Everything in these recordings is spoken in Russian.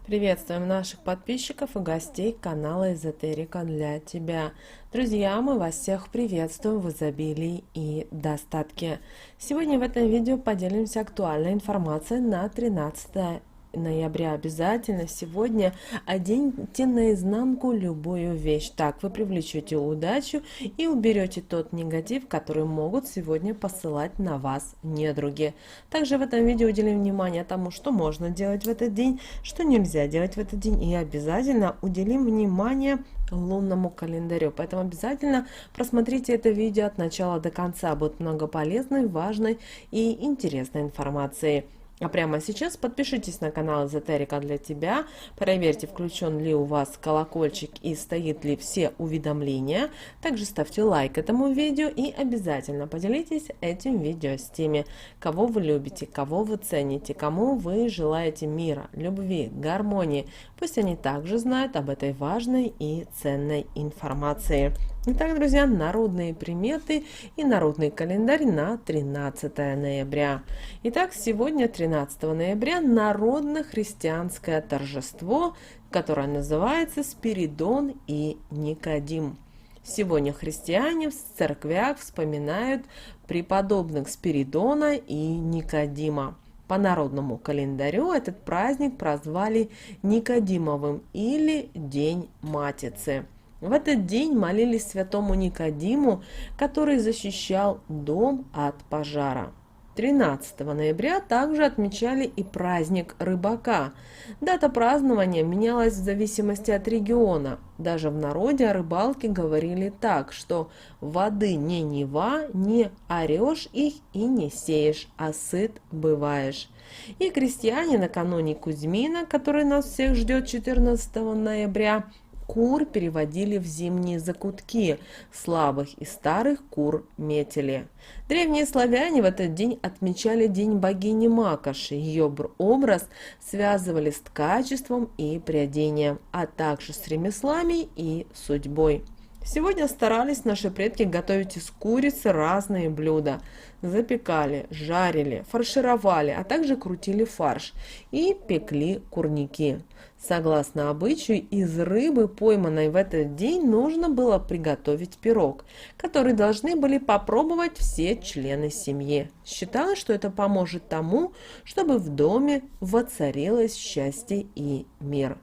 Приветствуем наших подписчиков и гостей канала Эзотерика для тебя. Друзья, мы вас всех приветствуем в изобилии и достатке. Сегодня в этом видео поделимся актуальной информацией на 13 ноября. Обязательно сегодня оденьте наизнанку любую вещь. Так вы привлечете удачу и уберете тот негатив, который могут сегодня посылать на вас недруги. Также в этом видео уделим внимание тому, что можно делать в этот день, что нельзя делать в этот день, и обязательно уделим внимание лунному календарю. Поэтому обязательно просмотрите это видео от начала до конца. Будет много полезной, важной и интересной информации. А прямо сейчас подпишитесь на канал Эзотерика для тебя, проверьте, включен ли у вас колокольчик и стоит ли все уведомления. Также ставьте лайк этому видео и обязательно поделитесь этим видео с теми, кого вы любите, кого вы цените, кому вы желаете мира, любви, гармонии. Пусть они также знают об этой важной и ценной информации. Итак, друзья, народные приметы и народный календарь на 13 ноября. Итак, сегодня, 13 ноября, народно-христианское торжество, которое называется Спиридон и Никодим. Сегодня христиане в церквях вспоминают преподобных Спиридона и Никодима. По народному календарю этот праздник прозвали Никодимовым или День Матицы. В этот день молились святому Никодиму, который защищал дом от пожара. 13 ноября также отмечали и праздник рыбака. Дата празднования менялась в зависимости от региона. Даже в народе о рыбалке говорили так, что воды не Нева, не орешь их и не сеешь, а сыт бываешь. И крестьяне накануне Кузьмина, который нас всех ждет 14 ноября, кур переводили в зимние закутки, слабых и старых кур метили. Древние славяне в этот день отмечали день богини Макоши. Ее образ связывали с ткачеством и прядением, а также с ремеслами и судьбой. Сегодня старались наши предки готовить из курицы разные блюда. Запекали, жарили, фаршировали, а также крутили фарш и пекли курники. Согласно обычаю, из рыбы, пойманной в этот день, нужно было приготовить пирог, который должны были попробовать все члены семьи. Считалось, что это поможет тому, чтобы в доме воцарилось счастье и мир.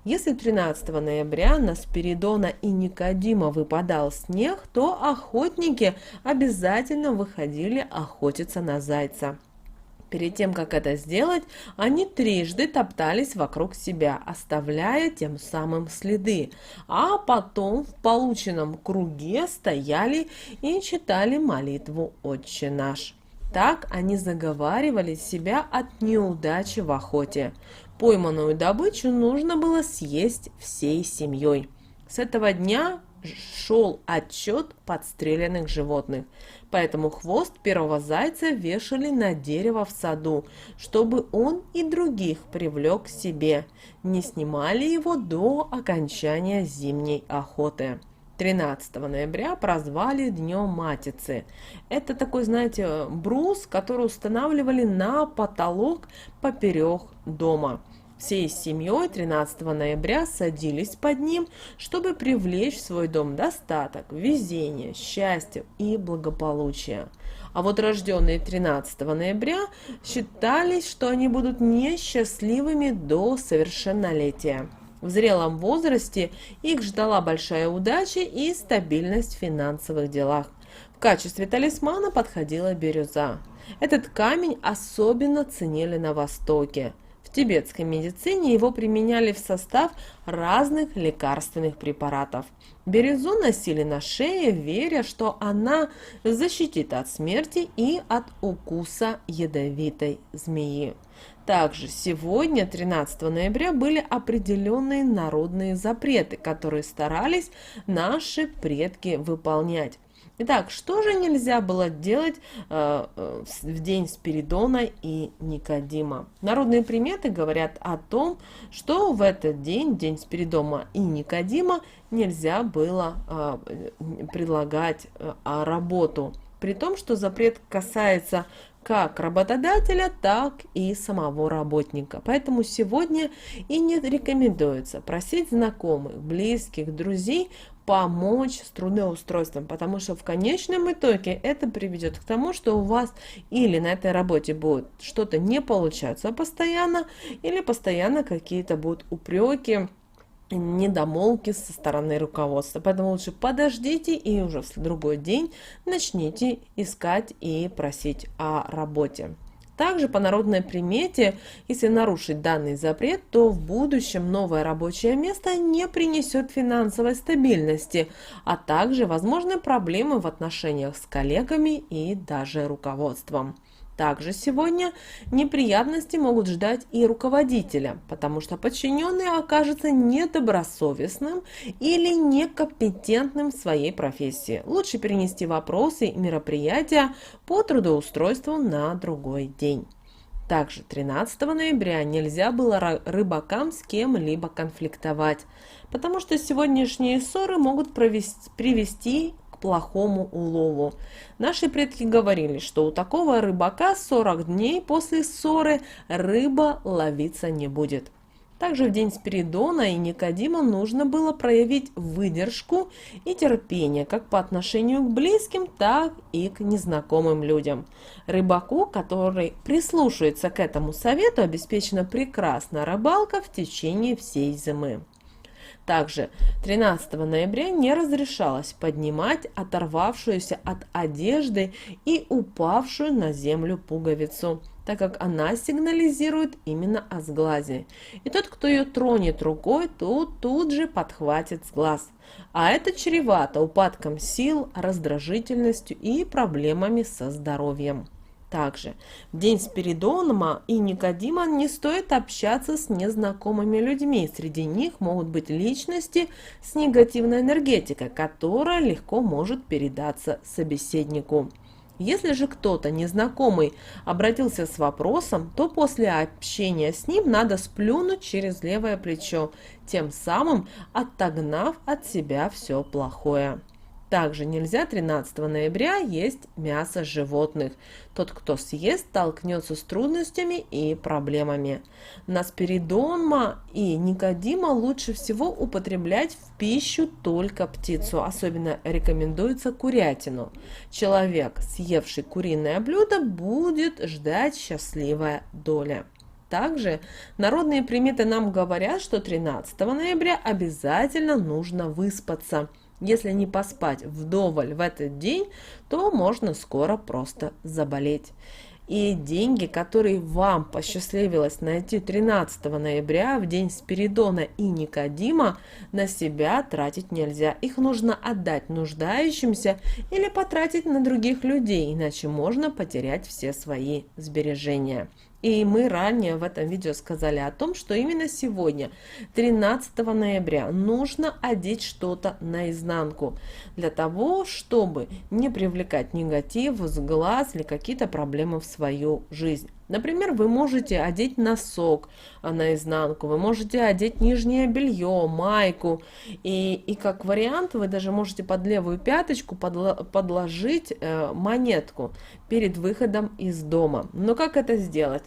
Если 13 ноября на Спиридона и Никодима выпадал снег, то охотники обязательно выходили охотиться на зайца. Перед тем, как это сделать, они трижды топтались вокруг себя, оставляя тем самым следы, а потом в полученном круге стояли и читали молитву «Отче наш». Так они заговаривали себя от неудачи в охоте. Пойманную добычу нужно было съесть всей семьей. С этого дня шел отчет подстреленных животных, поэтому хвост первого зайца вешали на дерево в саду, чтобы он и других привлек к себе. Не снимали его до окончания зимней охоты. 13 ноября прозвали Днем Матицы. Это такой, знаете, брус, который устанавливали на потолок поперек дома. Всей семьей 13 ноября садились под ним, чтобы привлечь в свой дом достаток, везение, счастье и благополучие. А вот рожденные 13 ноября считались, что они будут несчастливыми до совершеннолетия. В зрелом возрасте их ждала большая удача и стабильность в финансовых делах. В качестве талисмана подходила бирюза. Этот камень особенно ценили на Востоке. В тибетской медицине его применяли в состав разных лекарственных препаратов. Бирюзу носили на шее, веря, что она защитит от смерти и от укуса ядовитой змеи. Также сегодня, 13 ноября, были определенные народные запреты, которые старались наши предки выполнять. Итак, что же нельзя было делать в день Спиридона и Никодима? Народные приметы говорят о том, что в этот день, день Спиридона и Никодима, нельзя было предлагать работу. При том, что запрет касается как работодателя, так и самого работника. Поэтому сегодня и не рекомендуется просить знакомых, близких, друзей помочь с трудоустройством, потому что в конечном итоге это приведет к тому, что у вас или на этой работе будет что-то не получаться постоянно, или постоянно какие-то будут упреки, недомолвки со стороны руководства. Поэтому лучше подождите и уже в другой день начните искать и просить о работе. Также по народной примете, если нарушить данный запрет, то в будущем новое рабочее место не принесет финансовой стабильности, а также возможны проблемы в отношениях с коллегами и даже руководством. Также сегодня неприятности могут ждать и руководителя, потому что подчиненный окажется недобросовестным или некомпетентным в своей профессии. Лучше перенести вопросы и мероприятия по трудоустройству на другой день. Также 13 ноября нельзя было рыбакам с кем-либо конфликтовать, потому что сегодняшние ссоры могут привести к плохому улову. Наши предки говорили, что у такого рыбака 40 дней после ссоры рыба ловиться не будет. Также в день Спиридона и Никодима нужно было проявить выдержку и терпение как по отношению к близким, так и к незнакомым людям. Рыбаку, который прислушается к этому совету, обеспечена прекрасная рыбалка в течение всей зимы. Также 13 ноября не разрешалось поднимать оторвавшуюся от одежды и упавшую на землю пуговицу, так как она сигнализирует именно о сглазе. И тот, кто ее тронет рукой, тут же подхватит сглаз. А это чревато упадком сил, раздражительностью и проблемами со здоровьем. Также в день Спиридонома и Никодима не стоит общаться с незнакомыми людьми. Среди них могут быть личности с негативной энергетикой, которая легко может передаться собеседнику. Если же кто-то незнакомый обратился с вопросом, то после общения с ним надо сплюнуть через левое плечо, тем самым отогнав от себя все плохое. Также нельзя 13 ноября есть мясо животных. Тот, кто съест, столкнется с трудностями и проблемами. На Спиридонома и Никодима лучше всего употреблять в пищу только птицу. Особенно рекомендуется курятину. Человек, съевший куриное блюдо, будет ждать счастливая доля. Также народные приметы нам говорят, что 13 ноября обязательно нужно выспаться. Если не поспать вдоволь в этот день, то можно скоро просто заболеть. И деньги, которые вам посчастливилось найти 13 ноября, в день Спиридона и Никодима, на себя тратить нельзя. Их нужно отдать нуждающимся или потратить на других людей, иначе можно потерять все свои сбережения. И мы ранее в этом видео сказали о том, что именно сегодня, 13 ноября, нужно одеть что-то наизнанку, для того, чтобы не привлекать негатив, сглаз или какие-то проблемы в свою жизнь. Например, вы можете одеть носок наизнанку, вы можете одеть нижнее белье, майку, и как вариант вы даже можете под левую пяточку подложить монетку перед выходом из дома. Но как это сделать?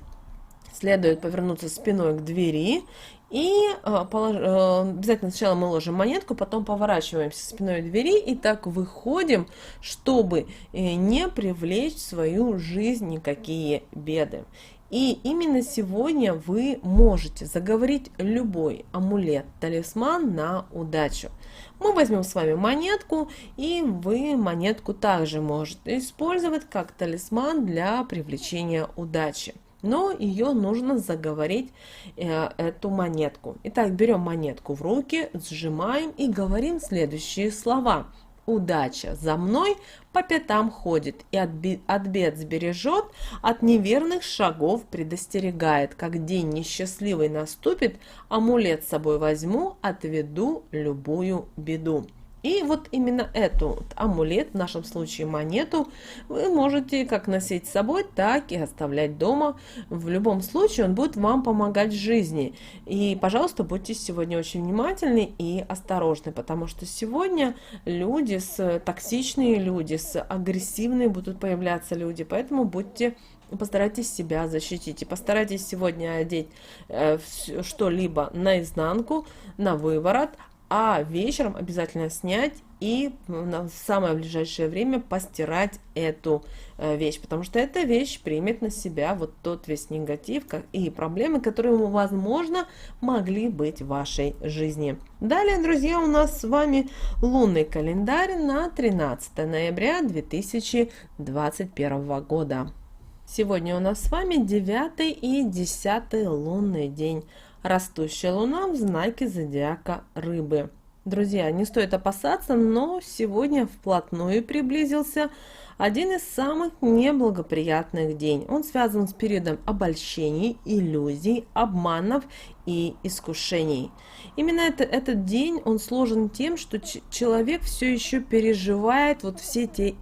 Следует повернуться спиной к двери и обязательно сначала мы ложим монетку, потом поворачиваемся спиной к двери и так выходим, чтобы не привлечь в свою жизнь никакие беды. И именно сегодня вы можете заговорить любой амулет, талисман на удачу. Мы возьмем с вами монетку, и вы монетку также можете использовать как талисман для привлечения удачи. Но ее нужно заговорить, эту монетку. Итак, берем монетку в руки, сжимаем и говорим следующие слова. Удача за мной по пятам ходит и от бед сбережет, от неверных шагов предостерегает. Как день несчастливый наступит, амулет с собой возьму, отведу любую беду. И вот именно эту амулет, в нашем случае монету, вы можете как носить с собой, так и оставлять дома. В любом случае он будет вам помогать в жизни. И, пожалуйста, будьте сегодня очень внимательны и осторожны, потому что сегодня токсичные люди, агрессивные будут появляться люди, поэтому будьте постарайтесь себя защитить и постарайтесь сегодня одеть что-либо наизнанку, на выворот, а вечером обязательно снять и в самое ближайшее время постирать эту вещь, потому что эта вещь примет на себя вот тот весь негатив и проблемы, которые, возможно, могли быть в вашей жизни. Далее, друзья, у нас с вами лунный календарь на 13 ноября 2021 года. Сегодня у нас с вами 9 и 10 лунный день. Растущая луна в знаке зодиака Рыбы. Друзья, не стоит опасаться, но сегодня вплотную приблизился один из самых неблагоприятных дней. Он связан с периодом обольщений, иллюзий, обманов и искушений. Именно этот день, он сложен тем, что человек все еще переживает вот все те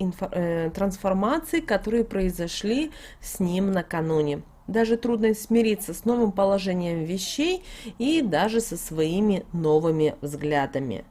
трансформации, которые произошли с ним накануне. Даже трудно смириться с новым положением вещей и даже со своими новыми взглядами.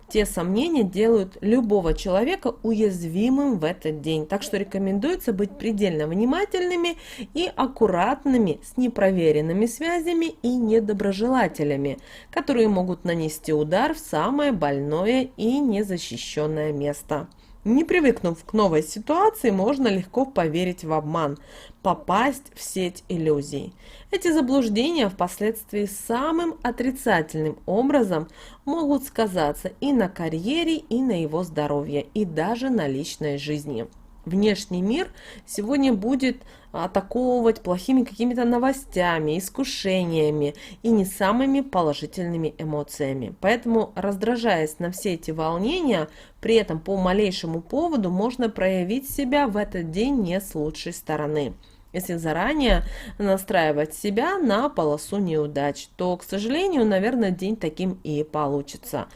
Те сомнения делают любого человека уязвимым в этот день, так что рекомендуется быть предельно внимательными и аккуратными с непроверенными связями и недоброжелателями, которые могут нанести удар в самое больное и незащищенное место. Не привыкнув к новой ситуации, можно легко поверить в обман, попасть в сеть иллюзий. Эти заблуждения впоследствии самым отрицательным образом могут сказаться и на карьере, и на его здоровье, и даже на личной жизни. Внешний мир сегодня будет атаковывать плохими какими-то новостями, искушениями и не самыми положительными эмоциями. Поэтому, раздражаясь на все эти волнения, при этом по малейшему поводу можно проявить себя в этот день не с лучшей стороны. Если заранее настраивать себя на полосу неудач, то, к сожалению, наверное, день таким и получится.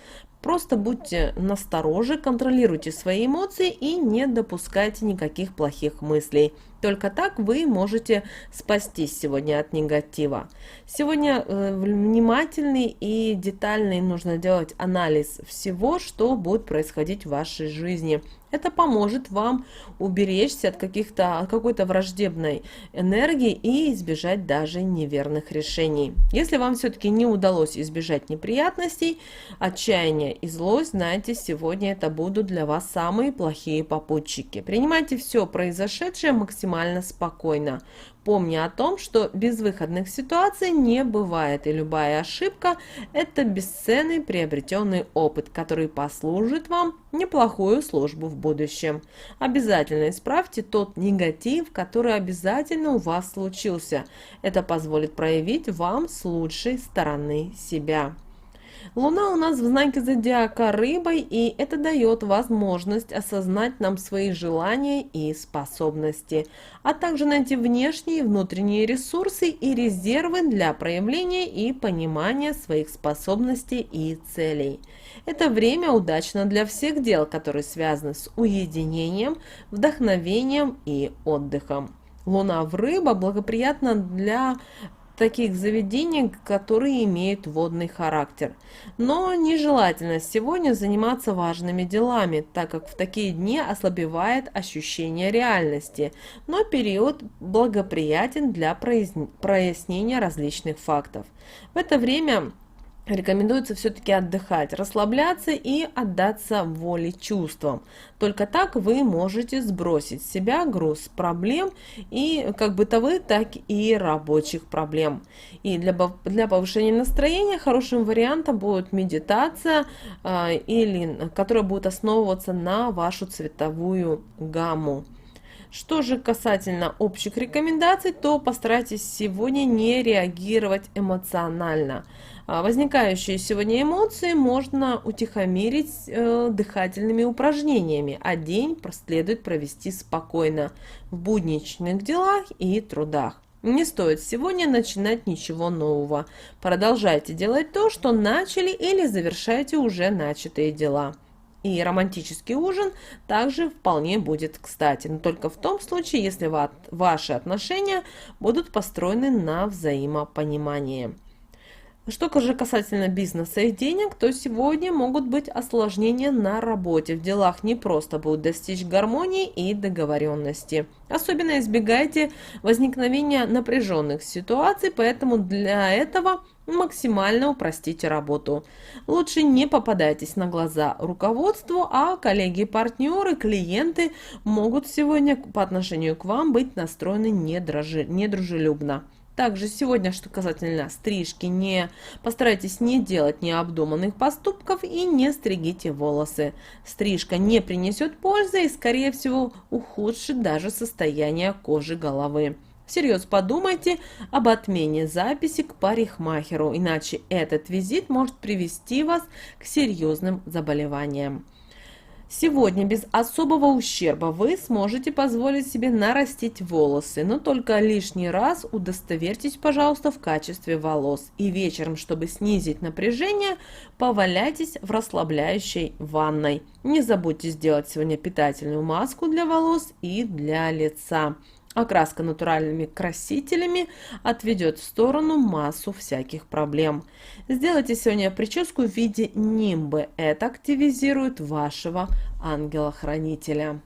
Просто будьте настороже, контролируйте свои эмоции и не допускайте никаких плохих мыслей. Только так вы можете спастись сегодня от негатива. Сегодня внимательный и детальный нужно делать анализ всего, что будет происходить в вашей жизни. Это поможет вам уберечься от какой-то враждебной энергии и избежать даже неверных решений. Если вам все-таки не удалось избежать неприятностей, отчаяния и злость, знайте, сегодня это будут для вас самые плохие попутчики. Принимайте все произошедшее максимально спокойно. Помня о том, что безвыходных ситуаций не бывает, и любая ошибка – это бесценный приобретенный опыт, который послужит вам неплохую службу в будущем. Обязательно исправьте тот негатив, который обязательно у вас случился. Это позволит проявить вам с лучшей стороны себя. Луна у нас в знаке зодиака Рыбой, и это дает возможность осознать нам свои желания и способности, а также найти внешние и внутренние ресурсы и резервы для проявления и понимания своих способностей и целей. Это время удачно для всех дел, которые связаны с уединением, вдохновением и отдыхом. Луна в Рыбах благоприятна для таких заведений, которые имеют водный характер. Но нежелательно сегодня заниматься важными делами, так как в такие дни ослабевает ощущение реальности, но период благоприятен для прояснения различных фактов. В это время рекомендуется все-таки отдыхать, расслабляться и отдаться воле чувствам. Только так вы можете сбросить с себя груз проблем, и как бытовых, так и рабочих проблем. И для повышения настроения хорошим вариантом будет медитация, которая будет основываться на вашу цветовую гамму. Что же касательно общих рекомендаций, то постарайтесь сегодня не реагировать эмоционально. Возникающие сегодня эмоции можно утихомирить дыхательными упражнениями, а день следует провести спокойно в будничных делах и трудах. Не стоит сегодня начинать ничего нового. Продолжайте делать то, что начали, или завершайте уже начатые дела. И романтический ужин также вполне будет кстати, но только в том случае, если ваши отношения будут построены на взаимопонимании. Что же касательно бизнеса и денег, то сегодня могут быть осложнения на работе. В делах не просто будут достичь гармонии и договоренности. Особенно избегайте возникновения напряженных ситуаций, поэтому для этого максимально упростите работу. Лучше не попадайтесь на глаза руководству, а коллеги, партнеры, клиенты могут сегодня по отношению к вам быть настроены недружелюбно. Также сегодня, что касательно стрижки, постарайтесь не делать необдуманных поступков и не стригите волосы. Стрижка не принесет пользы и, скорее всего, ухудшит даже состояние кожи головы. Всерьез подумайте об отмене записи к парикмахеру, иначе этот визит может привести вас к серьезным заболеваниям. Сегодня без особого ущерба вы сможете позволить себе нарастить волосы, но только лишний раз удостоверьтесь, пожалуйста, в качестве волос. И вечером, чтобы снизить напряжение, поваляйтесь в расслабляющей ванной. Не забудьте сделать сегодня питательную маску для волос и для лица. Окраска натуральными красителями отведет в сторону массу всяких проблем. Сделайте сегодня прическу в виде нимбы. Это активизирует вашего ангела-хранителя.